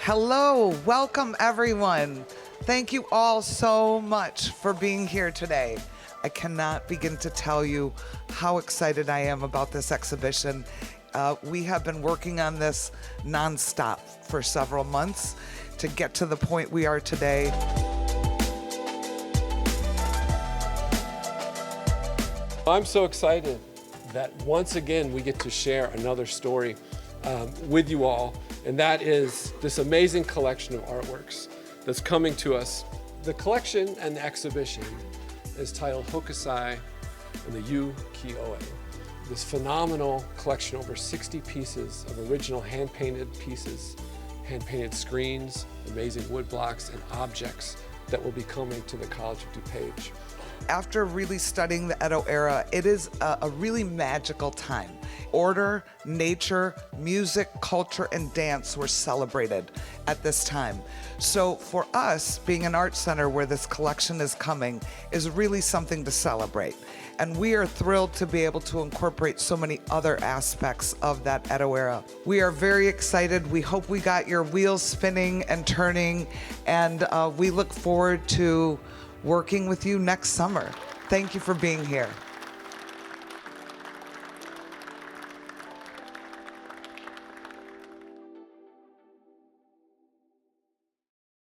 Hello, welcome everyone. Thank you all so much for being here today. I cannot begin to tell you how excited I am about this exhibition. We have been working on this nonstop for several months to get to the point we are today. I'm so excited that once again we get to share another story with you all, and that is this amazing collection of artworks that's coming to us. The collection and the exhibition is titled Hokusai and Ukiyo-E. This phenomenal collection, over 60 pieces of original hand-painted pieces, hand-painted screens, amazing wood blocks, and objects that will be coming to the College of DuPage. After really studying the Edo era, it is a really magical time. Order, nature, music, culture, and dance were celebrated at this time. So for us, being an art center where this collection is coming is really something to celebrate. And we are thrilled to be able to incorporate so many other aspects of that Edo era. We are very excited. We hope we got your wheels spinning and turning, and we look forward to working with you next summer. Thank you for being here.